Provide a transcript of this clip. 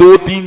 2 3